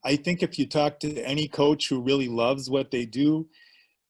I think if you talk to any coach who really loves what they do,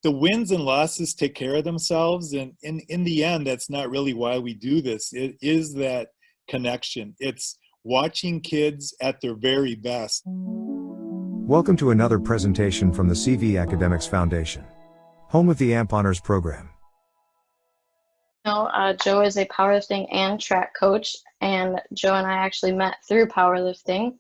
the wins and losses take care of themselves. And in the end, that's not really why we do this. It is that connection. It's watching kids at their very best. Welcome to another presentation from the CV Academics Foundation, home of the AMP Honors Program. Joe is a powerlifting and track coach, and Joe and I actually met through powerlifting.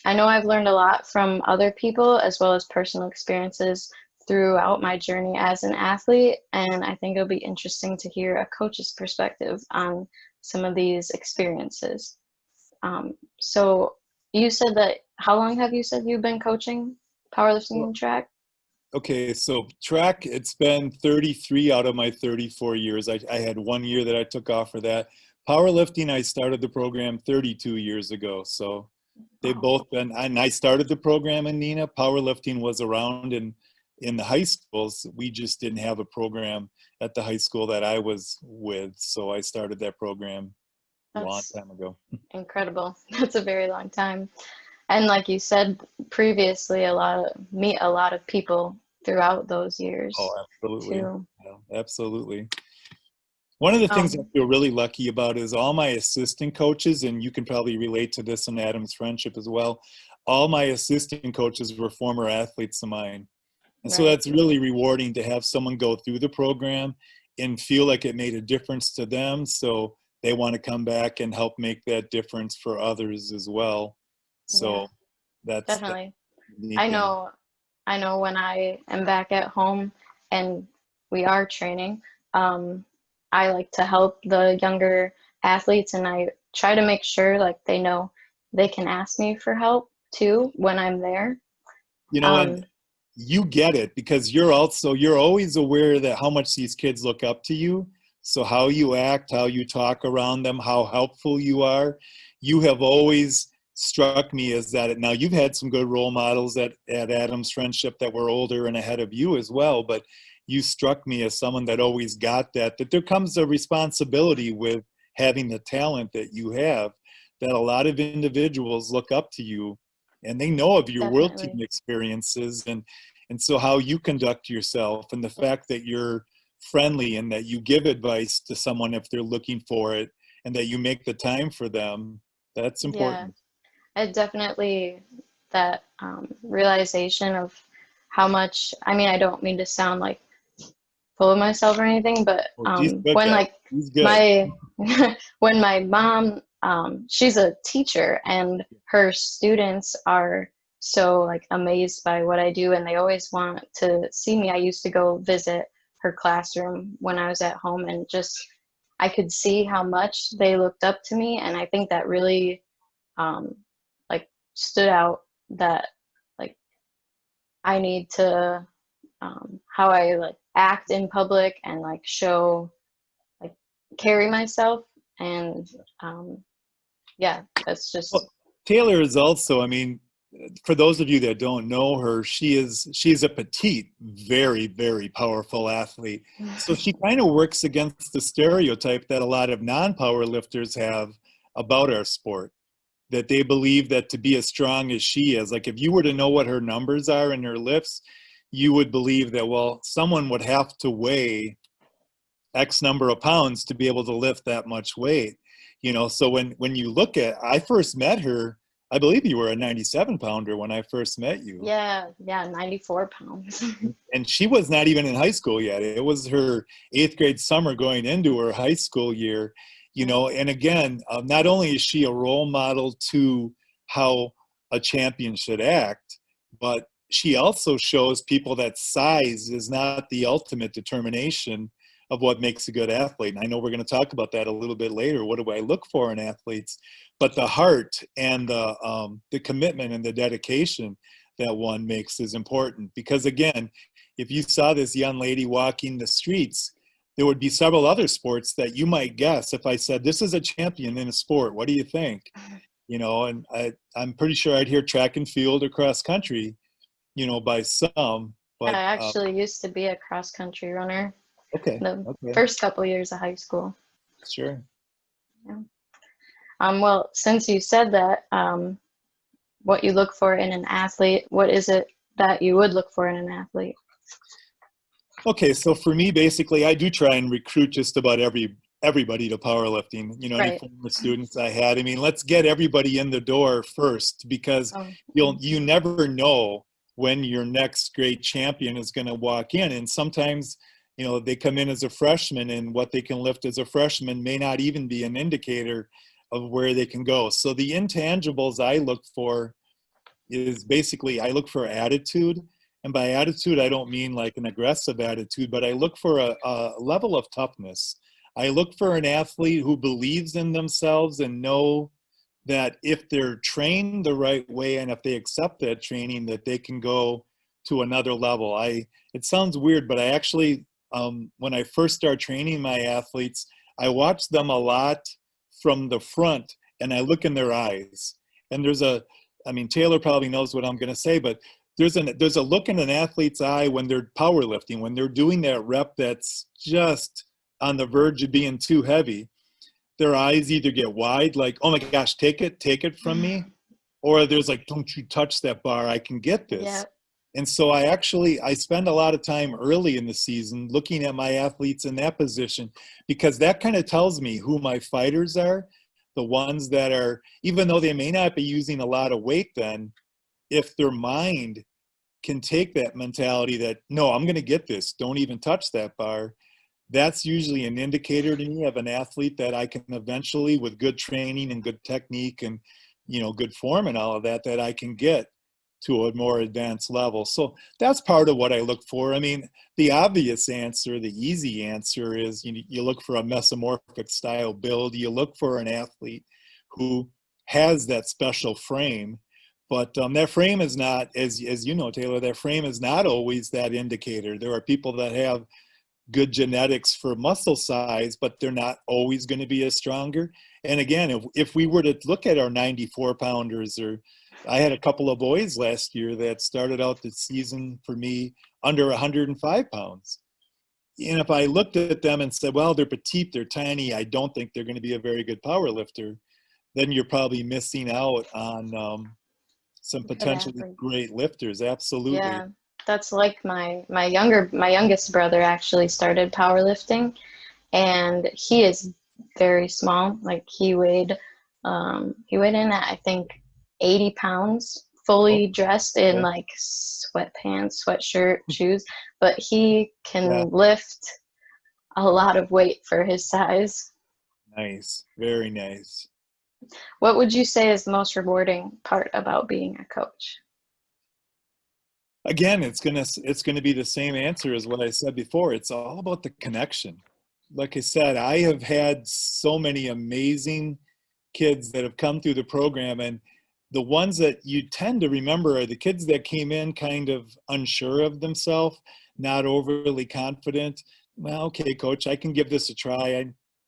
I know I've learned a lot from other people as well as personal experiences throughout my journey as an athlete, and I think it'll be interesting to hear a coach's perspective on some of these experiences. So you said that, how long have you said you've been coaching powerlifting and track? Okay, so track, it's been 33 out of my 34 years. I had 1 year that I took off for that. Powerlifting, I started the program 32 years ago. So they've both been, and I started the program in Neenah. Powerlifting was around in the high schools. We just didn't have a program at the high school that I was with. So I started that program a long time ago. Incredible. That's a very long time. And like you said previously, meet a lot of people throughout those years. Oh, absolutely. Too. Yeah, absolutely. One of the things I feel really lucky about is all my assistant coaches, and you can probably relate to this in Adam's friendship as well. All my assistant coaches were former athletes of mine. And so that's really rewarding to have someone go through the program and feel like it made a difference to them. So they want to come back and help make that difference for others as well. So that's definitely. I know when I am back at home and we are training, I like to help the younger athletes, and I try to make sure like they know they can ask me for help too when I'm there. You know, and you get it because you're always aware that how much these kids look up to you. So how you act, how you talk around them, how helpful you are. You have always struck me as that. Now you've had some good role models at Adam's friendship that were older and ahead of you as well, but you struck me as someone that always got that there comes a responsibility with having the talent that you have, that a lot of individuals look up to you and they know of your world team experiences and so how you conduct yourself and the fact that you're friendly and that you give advice to someone if they're looking for it and that you make the time for them. That's important. Yeah, it definitely, that realization of how much, I mean, I don't mean to sound like full of myself or anything, but when like when my mom, she's a teacher and her students are so like amazed by what I do and they always want to see me. I used to go visit her classroom when I was at home and just I could see how much they looked up to me, and I think that really like stood out, that like I need to how I like act in public and like show, like carry myself, and that's just. Well, Taylor is also, I mean, for those of you that don't know her, she's a petite, very, very powerful athlete. So she kind of works against the stereotype that a lot of non-power lifters have about our sport, that they believe that to be as strong as she is, like if you were to know what her numbers are in her lifts, you would believe that, well, someone would have to weigh X number of pounds to be able to lift that much weight. You know, so when you look at, I first met her, I believe you were a 97 pounder when I first met you. Yeah, 94 pounds. And she was not even in high school yet. It was her 8th grade summer going into her high school year, you know, and again, not only is she a role model to how a champion should act, but she also shows people that size is not the ultimate determination of what makes a good athlete. And I know we're going to talk about that a little bit later. What do I look for in athletes? But the heart and the commitment and the dedication that one makes is important. Because again, if you saw this young lady walking the streets, there would be several other sports that you might guess. If I said, this is a champion in a sport, what do you think? You know, and I'm pretty sure I'd hear track and field or cross country, you know, by some. But I actually used to be a cross country runner. Okay. The first couple years of high school. Sure. Yeah. Well, since you said that, what you look for in an athlete. What is it that you would look for in an athlete? Okay, so for me, basically, I do try and recruit just about everybody to powerlifting. You know, any Right. former students I had. I mean, let's get everybody in the door first, because you never know when your next great champion is going to walk in. And sometimes, you know, they come in as a freshman, and what they can lift as a freshman may not even be an indicator of where they can go. So the intangibles I look for is basically, I look for attitude. And by attitude, I don't mean like an aggressive attitude, but I look for a level of toughness. I look for an athlete who believes in themselves and know that if they're trained the right way and if they accept that training, that they can go to another level. It sounds weird, but I actually, when I first start training my athletes, I watch them a lot from the front, and I look in their eyes. And Taylor probably knows what I'm going to say, but there's a look in an athlete's eye when they're powerlifting, when they're doing that rep that's just on the verge of being too heavy. Their eyes either get wide, like, oh my gosh, take it from me, or there's like, don't you touch that bar, I can get this. Yeah. And so I spend a lot of time early in the season looking at my athletes in that position, because that kind of tells me who my fighters are, the ones that are, even though they may not be using a lot of weight then, if their mind can take that mentality that, no, I'm going to get this, don't even touch that bar, that's usually an indicator to me of an athlete that I can eventually, with good training and good technique and, you know, good form and all of that, that I can get to a more advanced level. So that's part of what I look for. I mean, the obvious answer, the easy answer is you look for a mesomorphic style build. You look for an athlete who has that special frame. But that frame is not, as you know, Taylor, that frame is not always that indicator. There are people that have good genetics for muscle size, but they're not always going to be as stronger. And again, if we were to look at our 94 pounders, or I had a couple of boys last year that started out the season for me under 105 pounds. And if I looked at them and said, well, they're petite, they're tiny, I don't think they're going to be a very good power lifter, then you're probably missing out on some potentially great lifters. Absolutely. Yeah, that's like my youngest brother actually started powerlifting, and he is very small. Like he weighed in at, I think, 80 pounds, fully dressed in like sweatpants, sweatshirt, shoes, but he can lift a lot of weight for his size. Nice, very nice. What would you say is the most rewarding part about being a coach? Again, it's gonna be the same answer as what I said before. It's all about the connection. Like I said, I have had so many amazing kids that have come through the program, and the ones that you tend to remember are the kids that came in kind of unsure of themselves, not overly confident. Well, okay, coach, I can give this a try.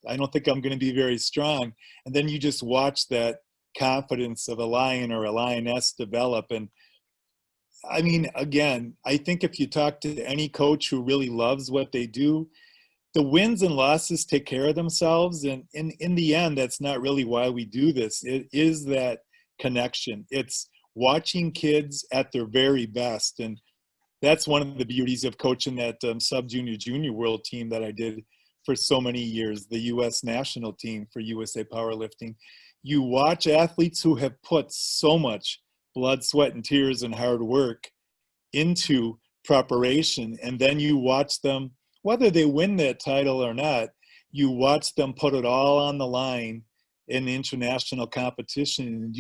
I don't think I'm going to be very strong. And then you just watch that confidence of a lion or a lioness develop. And I mean, again, I think if you talk to any coach who really loves what they do, the wins and losses take care of themselves. And in the end, that's not really why we do this. It is that connection. It's watching kids at their very best. And that's one of the beauties of coaching that sub-junior junior world team that I did for so many years, the U.S. national team for USA Powerlifting. You watch athletes who have put so much blood, sweat, and tears and hard work into preparation, and then you watch them, whether they win that title or not, you watch them put it all on the line in international competition, and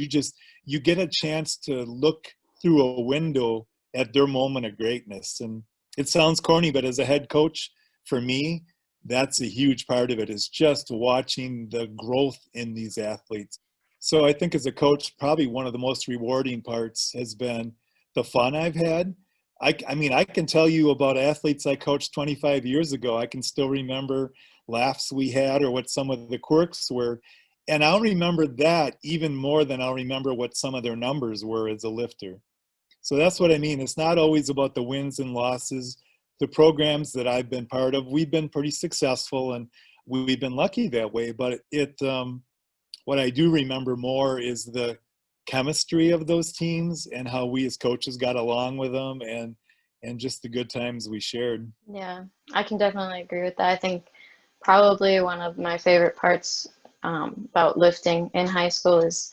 you get a chance to look through a window at their moment of greatness. And it sounds corny, but as a head coach, for me, that's a huge part of it, is just watching the growth in these athletes. So I think as a coach, probably one of the most rewarding parts has been the fun I've had. I mean, I can tell you about athletes I coached 25 years ago. I can still remember laughs we had or what some of the quirks were. And I'll remember that even more than I'll remember what some of their numbers were as a lifter. So that's what I mean. It's not always about the wins and losses. The programs that I've been part of, we've been pretty successful and we've been lucky that way. But what I do remember more is the chemistry of those teams and how we as coaches got along with them, and just the good times we shared. Yeah, I can definitely agree with that. I think probably one of my favorite parts about lifting in high school is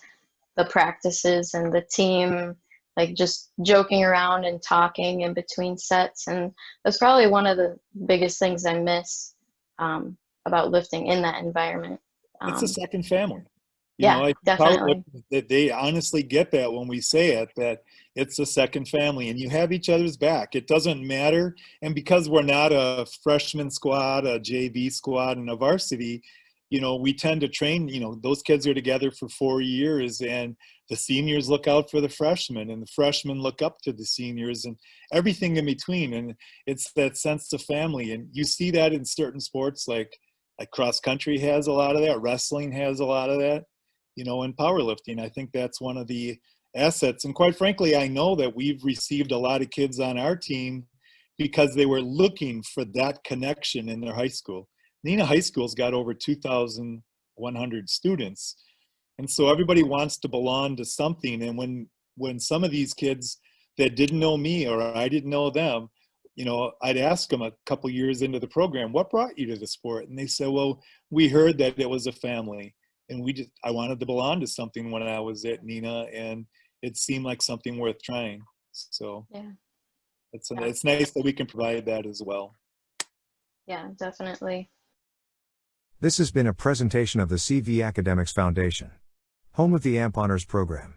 the practices and the team, like just joking around and talking in between sets. And that's probably one of the biggest things I miss about lifting in that environment. It's a second family. Definitely. They honestly get that when we say it, that it's a second family and you have each other's back. It doesn't matter. And because we're not a freshman squad, a JV squad, and a varsity, we tend to train, those kids are together for 4 years, and the seniors look out for the freshmen, and the freshmen look up to the seniors, and everything in between. And it's that sense of family. And you see that in certain sports, like cross country has a lot of that, wrestling has a lot of that. In powerlifting, I think that's one of the assets. And quite frankly, I know that we've received a lot of kids on our team because they were looking for that connection in their high school. Neenah High School's got over 2,100 students. And so everybody wants to belong to something. And when some of these kids that didn't know me or I didn't know them, I'd ask them a couple years into the program, what brought you to the sport? And they said, well, we heard that it was a family. And I wanted to belong to something when I was at Neenah, and it seemed like something worth trying. So yeah, it's nice that we can provide that as well. Yeah, definitely. This has been a presentation of the CV Academics Foundation, home of the AMP Honors Program.